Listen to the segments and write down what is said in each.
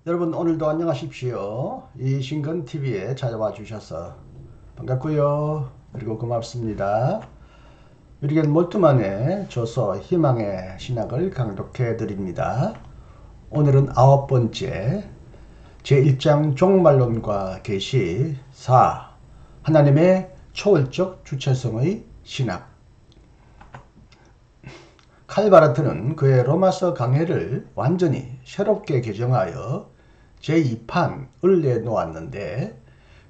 여러분 오늘도 안녕하십시오. 이 신근TV에 찾아와 주셔서 반갑고요. 그리고 고맙습니다. 유리겐 몰트만의 저서 희망의 신학을 강독해 드립니다. 오늘은 9번째 제1장 종말론과 계시 4 하나님의 초월적 주체성의 신학. 칼바르트는 그의 로마서 강해를 완전히 새롭게 개정하여 제2판을 내놓았는데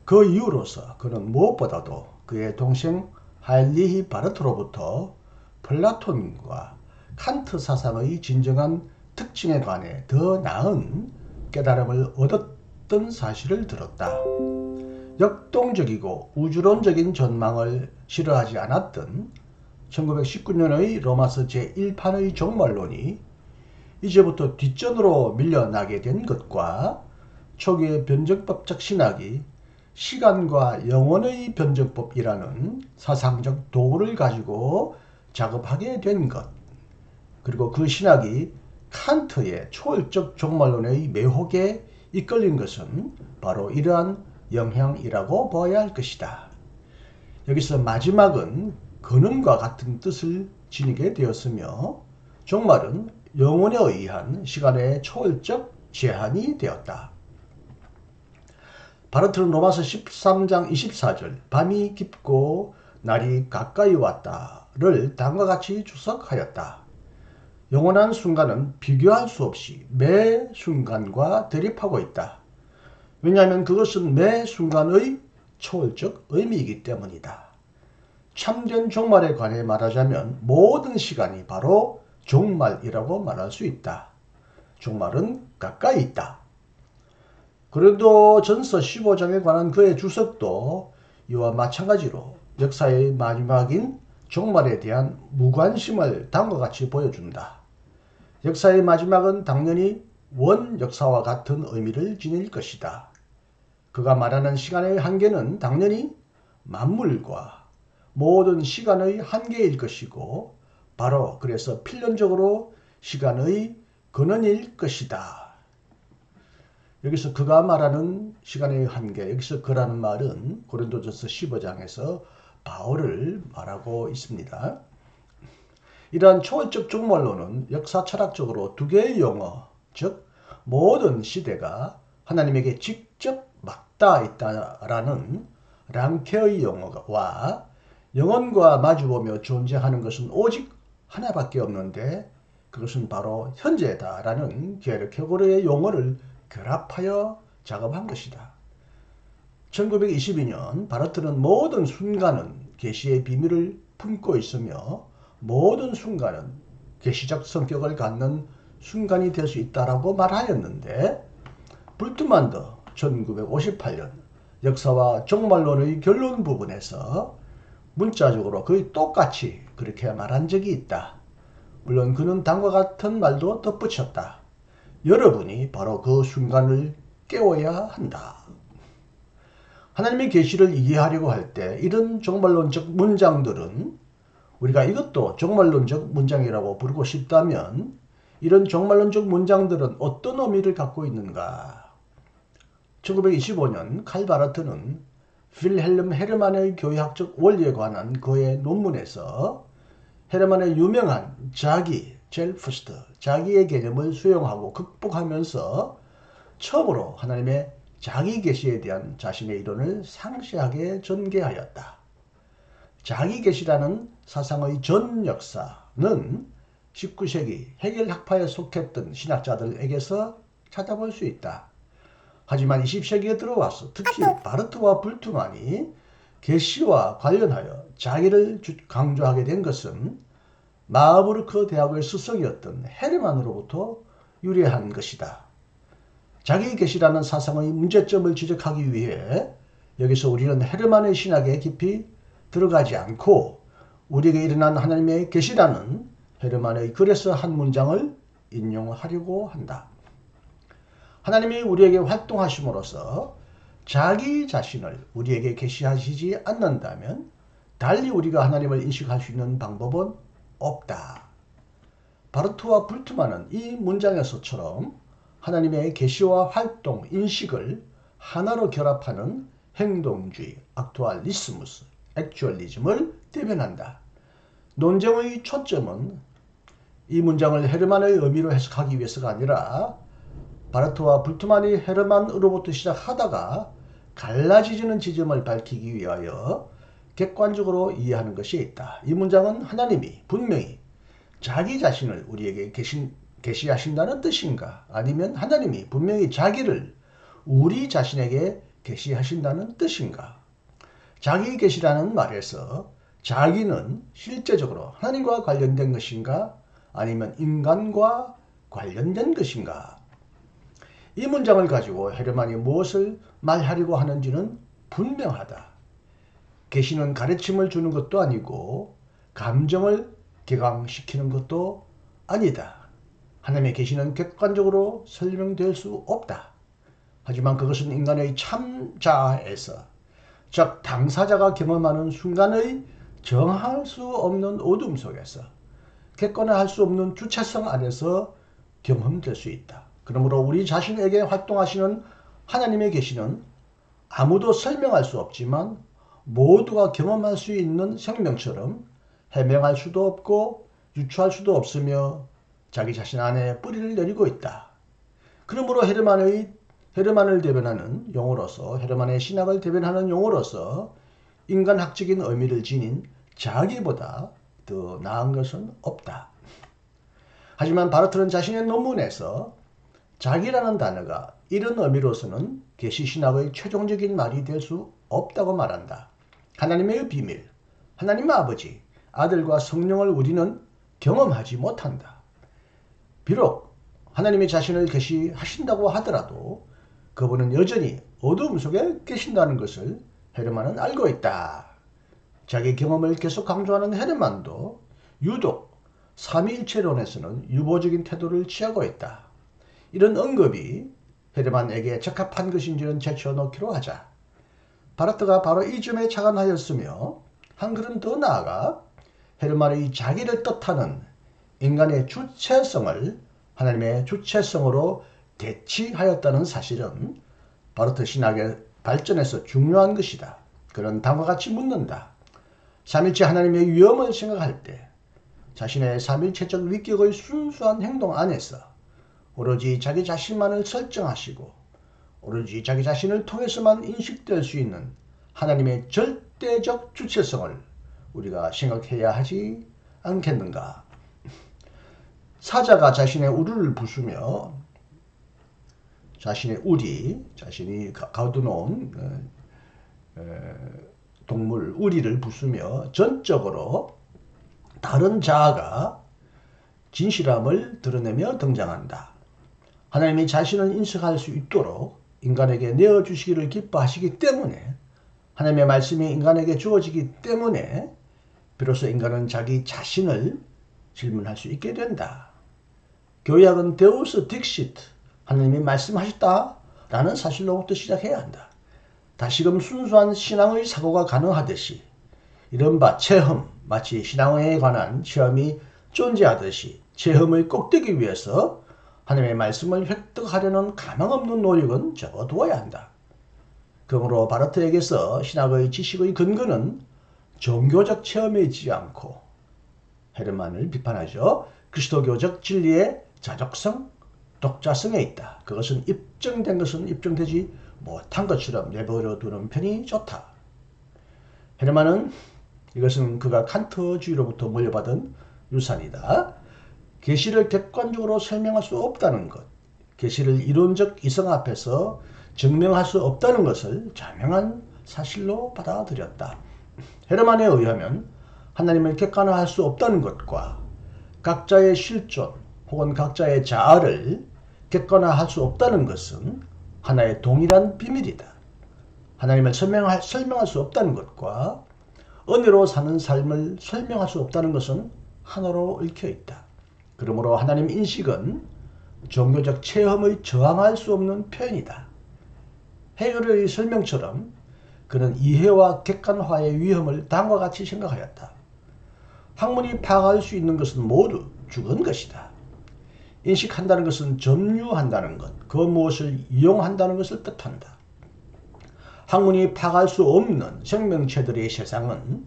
그 이후로서 그는 무엇보다도 그의 동생 하일리히 바르트로부터 플라톤과 칸트 사상의 진정한 특징에 관해 더 나은 깨달음을 얻었던 사실을 들었다. 역동적이고 우주론적인 전망을 싫어하지 않았던 1919년의 로마서 제1판의 종말론이 이제부터 뒷전으로 밀려나게 된 것과 초기의 변증법적 신학이 시간과 영혼의 변증법이라는 사상적 도구를 가지고 작업하게 된 것, 그리고 그 신학이 칸트의 초월적 종말론의 매혹에 이끌린 것은 바로 이러한 영향이라고 보아야 할 것이다. 여기서 마지막은 근원과 같은 뜻을 지니게 되었으며 종말은 영혼에 의한 시간의 초월적 제한이 되었다. 바르트는 로마서 13장 24절 밤이 깊고 날이 가까이 왔다를 다음과 같이 주석하였다. 영원한 순간은 비교할 수 없이 매 순간과 대립하고 있다. 왜냐하면 그것은 매 순간의 초월적 의미이기 때문이다. 참된 종말에 관해 말하자면 모든 시간이 바로 종말이라고 말할 수 있다. 종말은 가까이 있다. 그래도 전서 15장에 관한 그의 주석도 이와 마찬가지로 역사의 마지막인 종말에 대한 무관심을 다음과 같이 보여준다. 역사의 마지막은 당연히 원 역사와 같은 의미를 지닐 것이다. 그가 말하는 시간의 한계는 당연히 만물과 모든 시간의 한계일 것이고 바로 그래서 필연적으로 시간의 근원일 것이다. 여기서 그가 말하는 시간의 한계, 여기서 그라는 말은 고린도전서 15장에서 바울을 말하고 있습니다. 이러한 초월적 종말론은 역사 철학적으로 두 개의 용어, 즉 모든 시대가 하나님에게 직접 맞닿아 있다라는 랑케의 용어와 영혼과 마주보며 존재하는 것은 오직 하나밖에 없는데 그것은 바로 현재다라는 게르케고르의 용어를 결합하여 작업한 것이다. 1922년 바르트는 모든 순간은 계시의 비밀을 품고 있으며 모든 순간은 계시적 성격을 갖는 순간이 될 수 있다라고 말하였는데 불트만도 1958년 역사와 종말론의 결론 부분에서 문자적으로 거의 똑같이 그렇게 말한 적이 있다. 물론 그는 다음과 같은 말도 덧붙였다. 여러분이 바로 그 순간을 깨워야 한다. 하나님의 계시를 이해하려고 할 때 이런 종말론적 문장들은 우리가 이것도 종말론적 문장이라고 부르고 싶다면 이런 종말론적 문장들은 어떤 의미를 갖고 있는가? 1925년 칼바르트는 필헬름 헤르만의 교회학적 원리에 관한 그의 논문에서 헤르만의 유명한 자기, 젤프스트, 자기의 개념을 수용하고 극복하면서 처음으로 하나님의 자기 계시에 대한 자신의 이론을 상세하게 전개하였다. 자기 계시라는 사상의 전 역사는 19세기 해겔 학파에 속했던 신학자들에게서 찾아볼 수 있다. 하지만 20세기에 들어와서 특히 바르트와 불트만이 계시와 관련하여 자기를 강조하게 된 것은 마하부르크 대학의 스승이었던 헤르만으로부터 유래한 것이다. 자기 계시라는 사상의 문제점을 지적하기 위해 여기서 우리는 헤르만의 신학에 깊이 들어가지 않고 우리에게 일어난 하나님의 계시라는 헤르만의 글에서 한 문장을 인용하려고 한다. 하나님이 우리에게 활동하심으로써 자기 자신을 우리에게 계시하시지 않는다면 달리 우리가 하나님을 인식할 수 있는 방법은 없다. 바르트와 불트만은 이 문장에서처럼 하나님의 계시와 활동, 인식을 하나로 결합하는 행동주의, 악투알리스무스, 액츄얼리즘을 대변한다. 논쟁의 초점은 이 문장을 헤르만의 의미로 해석하기 위해서가 아니라 바르트와 불트만이 헤르만으로부터 시작하다가 갈라지는 지점을 밝히기 위하여 객관적으로 이해하는 것이 있다. 이 문장은 하나님이 분명히 자기 자신을 우리에게 계시하신다는 뜻인가? 아니면 하나님이 분명히 자기를 우리 자신에게 계시하신다는 뜻인가? 자기 계시라는 말에서 자기는 실제적으로 하나님과 관련된 것인가? 아니면 인간과 관련된 것인가? 이 문장을 가지고 헤르만이 무엇을 말하려고 하는지는 분명하다. 계시는 가르침을 주는 것도 아니고 감정을 개강시키는 것도 아니다. 하나님의 계시는 객관적으로 설명될 수 없다. 하지만 그것은 인간의 참자에서, 즉 당사자가 경험하는 순간의 정할 수 없는 어둠 속에서, 객관화할 수 없는 주체성 안에서 경험될 수 있다. 그러므로 우리 자신에게 활동하시는 하나님의 계시는 아무도 설명할 수 없지만 모두가 경험할 수 있는 생명처럼 해명할 수도 없고 유추할 수도 없으며 자기 자신 안에 뿌리를 내리고 있다. 그러므로 헤르만을 대변하는 용어로서, 헤르만의 신학을 대변하는 용어로서 인간학적인 의미를 지닌 자기보다 더 나은 것은 없다. 하지만 바르트는 자신의 논문에서 자기라는 단어가 이런 의미로서는 계시신학의 최종적인 말이 될 수 없다고 말한다. 하나님의 비밀, 하나님 아버지, 아들과 성령을 우리는 경험하지 못한다. 비록 하나님이 자신을 계시하신다고 하더라도 그분은 여전히 어두움 속에 계신다는 것을 헤르만은 알고 있다. 자기 경험을 계속 강조하는 헤르만도 유독 삼위일체론에서는 유보적인 태도를 취하고 있다. 이런 언급이 헤르만에게 적합한 것인지는 제쳐놓기로 하자. 바르트가 바로 이 점에 착안하였으며 한 걸음 더 나아가 헤르만의 자기를 뜻하는 인간의 주체성을 하나님의 주체성으로 대치하였다는 사실은 바르트 신학의 발전에서 중요한 것이다. 그는 다음과 같이 묻는다. 삼일체 하나님의 위엄을 생각할 때 자신의 삼일체적 위격의 순수한 행동 안에서 오로지 자기 자신만을 설정하시고 오로지 자기 자신을 통해서만 인식될 수 있는 하나님의 절대적 주체성을 우리가 생각해야 하지 않겠는가? 사자가 자신의 우리를 부수며 자신의 자신이 가둬놓은 동물 우리를 부수며 전적으로 다른 자아가 진실함을 드러내며 등장한다. 하나님이 자신을 인식할 수 있도록 인간에게 내어주시기를 기뻐하시기 때문에, 하나님의 말씀이 인간에게 주어지기 때문에 비로소 인간은 자기 자신을 질문할 수 있게 된다. 교약은 데우스 딕시트, 하나님이 말씀하셨다라는 사실로부터 시작해야 한다. 다시금 순수한 신앙의 사고가 가능하듯이 이른바 체험, 마치 신앙에 관한 체험이 존재하듯이 체험의 꼭대기 위해서 하나님의 말씀을 획득하려는 가망없는 노력은 접어두어야 한다. 그러므로 바르트에게서 신학의 지식의 근거는 종교적 체험에 있지 않고, 헤르만을 비판하죠, 그리스도교적 진리의 자족성, 독자성에 있다. 그것은 입증된 것은 입증되지 못한 것처럼 내버려 두는 편이 좋다. 헤르만은 이것은 그가 칸트주의로부터 물려받은 유산이다. 계시를 객관적으로 설명할 수 없다는 것, 계시를 이론적 이성 앞에서 증명할 수 없다는 것을 자명한 사실로 받아들였다. 헤르만에 의하면 하나님을 객관화할 수 없다는 것과 각자의 실존 혹은 각자의 자아를 객관화할 수 없다는 것은 하나의 동일한 비밀이다. 하나님을 설명할 수 없다는 것과 은혜로 사는 삶을 설명할 수 없다는 것은 하나로 얽혀 있다. 그러므로 하나님 인식은 종교적 체험의 저항할 수 없는 표현이다. 헤gel의 설명처럼 그는 이해와 객관화의 위험을 다음과 같이 생각하였다. 학문이 파악할 수 있는 것은 모두 죽은 것이다. 인식한다는 것은 점유한다는 것, 그 무엇을 이용한다는 것을 뜻한다. 학문이 파악할 수 없는 생명체들의 세상은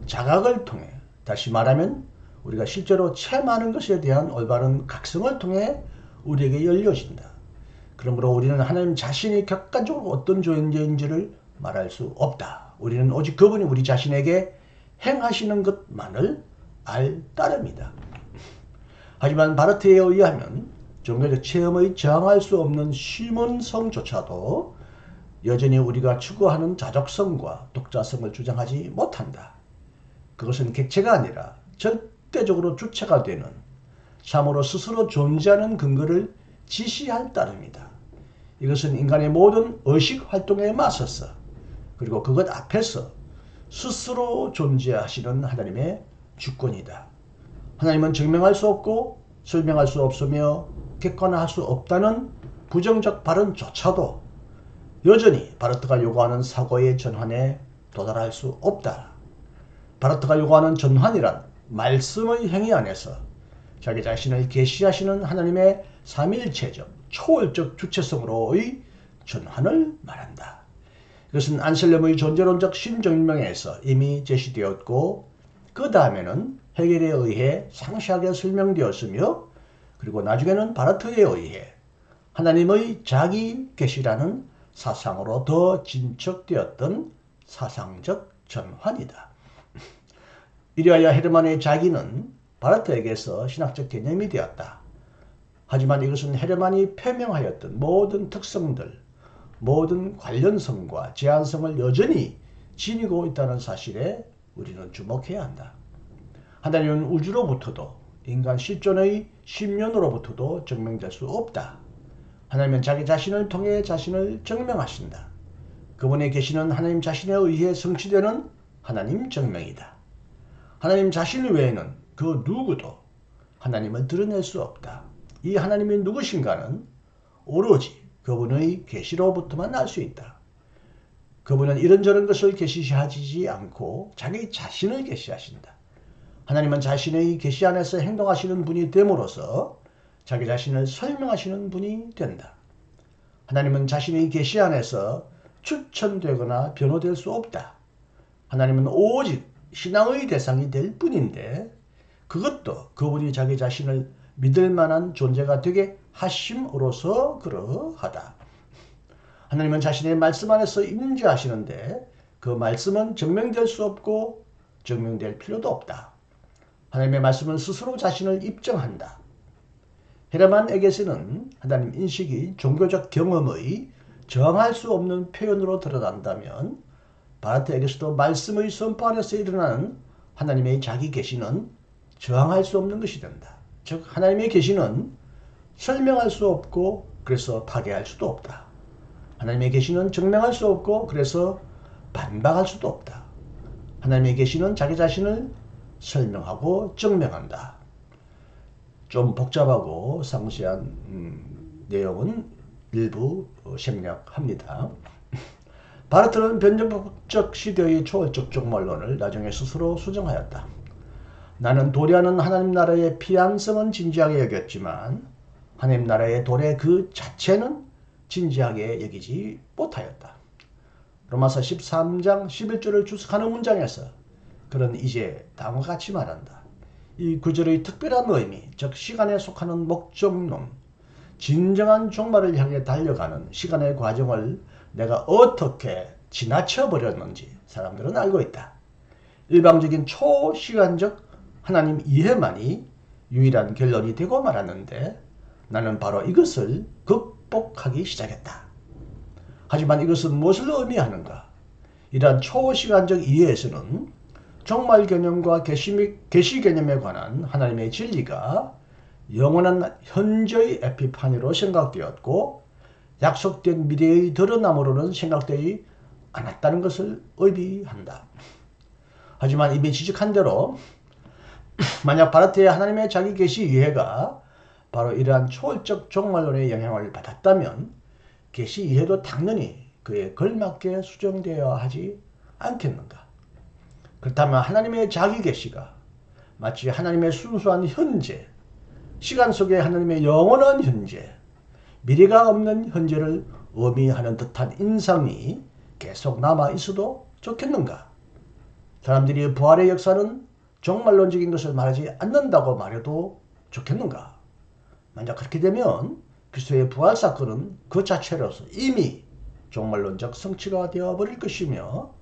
자각을 통해, 다시 말하면 우리가 실제로 체험하는 것에 대한 올바른 각성을 통해 우리에게 열려진다. 그러므로 우리는 하나님 자신이 객관적으로 어떤 존재인지를 말할 수 없다. 우리는 오직 그분이 우리 자신에게 행하시는 것만을 알 따름이다. 하지만 바르트에 의하면 종교적 체험의 저항할 수 없는 심원성조차도 여전히 우리가 추구하는 자족성과 독자성을 주장하지 못한다. 그것은 객체가 아니라 절대적으로 주체가 되는, 참으로 스스로 존재하는 근거를 지시할 따름이다. 이것은 인간의 모든 의식 활동에 맞서서, 그리고 그것 앞에서 스스로 존재하시는 하나님의 주권이다. 하나님은 증명할 수 없고 설명할 수 없으며 객관화할 수 없다는 부정적 발언조차도 여전히 바르트가 요구하는 사고의 전환에 도달할 수 없다. 바르트가 요구하는 전환이란 말씀의 행위 안에서 자기 자신을 계시하시는 하나님의 삼일체적, 초월적 주체성으로의 전환을 말한다. 이것은 안셀렘의 존재론적 신정명에서 이미 제시되었고 그 다음에는 헤겔에 의해 상세하게 설명되었으며 그리고 나중에는 바르트에 의해 하나님의 자기 계시라는 사상으로 더 진척되었던 사상적 전환이다. 이리하여 헤르만의 자기는 바르트에게서 신학적 개념이 되었다. 하지만 이것은 헤르만이 표명하였던 모든 특성들, 모든 관련성과 제한성을 여전히 지니고 있다는 사실에 우리는 주목해야 한다. 하나님은 우주로부터도 인간 실존의 심연으로부터도 증명될 수 없다. 하나님은 자기 자신을 통해 자신을 증명하신다. 그분의 계시는 하나님 자신에 의해 성취되는 하나님 증명이다. 하나님 자신 외에는 그 누구도 하나님을 드러낼 수 없다. 이 하나님이 누구신가는 오로지 그분의 계시로부터만 알 수 있다. 그분은 이런저런 것을 계시하지 않고 자기 자신을 계시하신다. 하나님은 자신의 계시 안에서 행동하시는 분이 됨으로써 자기 자신을 설명하시는 분이 된다. 하나님은 자신의 계시 안에서 추천되거나 변호될 수 없다. 하나님은 오직 신앙의 대상이 될 뿐인데 그것도 그분이 자기 자신을 믿을 만한 존재가 되게 하심으로써 그러하다. 하나님은 자신의 말씀 안에서 임재하시는데 그 말씀은 증명될 수 없고 증명될 필요도 없다. 하나님의 말씀은 스스로 자신을 입증한다. 헤르만에게서는 하나님 인식이 종교적 경험의 정할 수 없는 표현으로 드러난다면 바르트에게서도 말씀의 선포 안에서 일어나는 하나님의 자기 계시는 저항할 수 없는 것이 된다. 즉 하나님의 계시는 설명할 수 없고 그래서 파괴할 수도 없다. 하나님의 계시는 증명할 수 없고 그래서 반박할 수도 없다. 하나님의 계시는 자기 자신을 설명하고 증명한다. 좀 복잡하고 상세한 내용은 일부 생략합니다. 바르트는 변정법적 시대의 초월적 종말론을 나중에 스스로 수정하였다. 나는 도래하는 하나님 나라의 피안성은 진지하게 여겼지만 하나님 나라의 도래 그 자체는 진지하게 여기지 못하였다. 로마서 13장 11절을 주석하는 문장에서 그는 이제 다음과 같이 말한다. 이 구절의 특별한 의미, 즉 시간에 속하는 목적론, 진정한 종말을 향해 달려가는 시간의 과정을 내가 어떻게 지나쳐버렸는지 사람들은 알고 있다. 일방적인 초시간적 하나님 이해만이 유일한 결론이 되고 말았는데 나는 바로 이것을 극복하기 시작했다. 하지만 이것은 무엇을 의미하는가? 이러한 초시간적 이해에서는 종말 개념과 계시 개념에 관한 하나님의 진리가 영원한 현재의 에피파니로 생각되었고 약속된 미래의 드러남으로는 생각되지 않았다는 것을 의미한다. 하지만 이미 지적한 대로 만약 바르트의 하나님의 자기 계시 이해가 바로 이러한 초월적 종말론의 영향을 받았다면 계시 이해도 당연히 그에 걸맞게 수정되어야 하지 않겠는가? 그렇다면 하나님의 자기 계시가 마치 하나님의 순수한 현재, 시간 속에 하나님의 영원한 현재, 미래가 없는 현재를 의미하는 듯한 인상이 계속 남아 있어도 좋겠는가? 사람들이 부활의 역사는 종말론적인 것을 말하지 않는다고 말해도 좋겠는가? 만약 그렇게 되면 그리스도의 부활 사건은 그 자체로서 이미 종말론적 성취가 되어버릴 것이며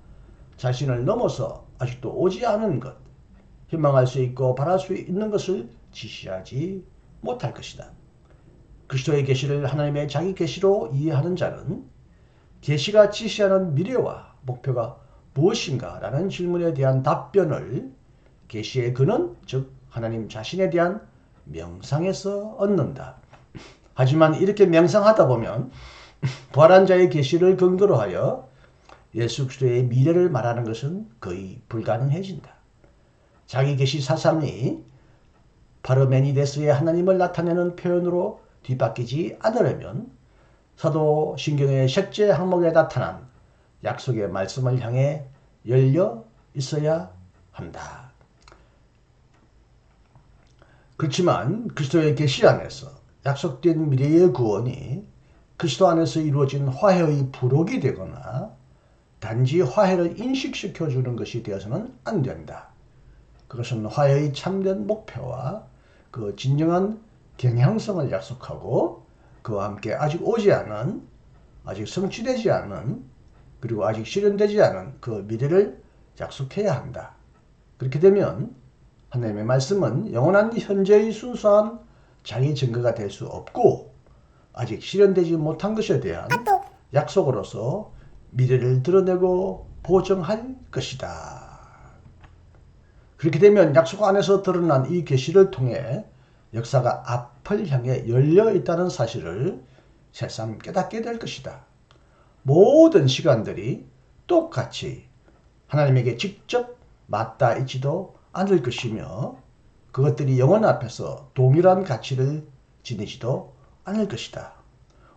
자신을 넘어서 아직도 오지 않은 것, 희망할 수 있고 바랄 수 있는 것을 지시하지 못할 것이다. 그리스도의 계시를 하나님의 자기 계시로 이해하는 자는 계시가 지시하는 미래와 목표가 무엇인가 라는 질문에 대한 답변을 계시의 근원, 즉 하나님 자신에 대한 명상에서 얻는다. 하지만 이렇게 명상하다 보면 부활한 자의 계시를 근거로 하여 예수 그리스도의 미래를 말하는 것은 거의 불가능해진다. 자기 계시 사상이 파르메니데스의 하나님을 나타내는 표현으로 뒤바뀌지 않으려면 사도 신경의 셋째 항목에 나타난 약속의 말씀을 향해 열려 있어야 한다. 그렇지만 그리스도의 계시 안에서 약속된 미래의 구원이 그리스도 안에서 이루어진 화해의 부록이 되거나 단지 화해를 인식시켜주는 것이 되어서는 안 된다. 그것은 화해의 참된 목표와 그 진정한 경향성을 약속하고 그와 함께 아직 오지 않은, 아직 성취되지 않은, 그리고 아직 실현되지 않은 그 미래를 약속해야 한다. 그렇게 되면 하나님의 말씀은 영원한 현재의 순수한 자기 증거가 될 수 없고 아직 실현되지 못한 것에 대한 약속으로서 미래를 드러내고 보증할 것이다. 그렇게 되면 약속 안에서 드러난 이 계시를 통해 역사가 앞을 향해 열려 있다는 사실을 새삼 깨닫게 될 것이다. 모든 시간들이 똑같이 하나님에게 직접 맞닿아 있지도 않을 것이며 그것들이 영원 앞에서 동일한 가치를 지니지도 않을 것이다.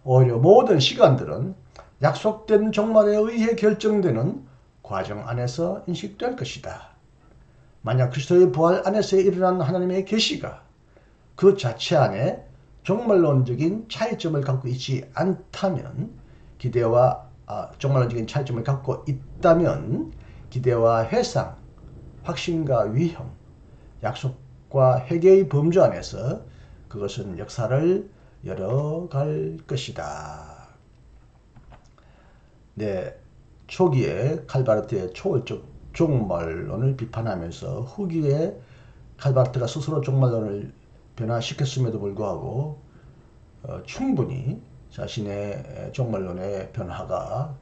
오히려 모든 시간들은 약속된 종말에 의해 결정되는 과정 안에서 인식될 것이다. 만약 그리스도의 부활 안에서 일어난 하나님의 계시가 그 자체 안에 종말론적인 차이점을 갖고 있지 않다면 종말론적인 차이점을 갖고 있다면 기대와 회상, 확신과 위험, 약속과 회개의 범주 안에서 그것은 역사를 열어갈 것이다. 네, 초기에 칼바르트의 초월적 종말론을 비판하면서 후기에 칼바르트가 스스로 종말론을 변화시켰음에도 불구하고 충분히 자신의 종말론의 변화가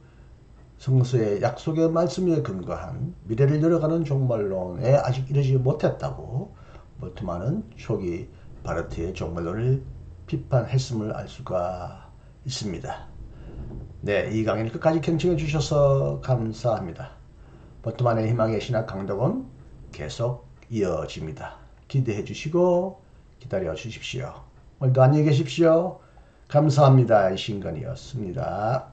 성서의 약속의 말씀에 근거한 미래를 열어가는 종말론에 아직 이르지 못했다고 몰트만은 초기 바르트의 종말론을 비판했음을 알 수가 있습니다. 네, 이 강의를 끝까지 경청해 주셔서 감사합니다. 볼트만의 희망의 신학 강독은 계속 이어집니다. 기대해 주시고 기다려 주십시오. 오늘도 안녕히 계십시오. 감사합니다. 이신건이었습니다.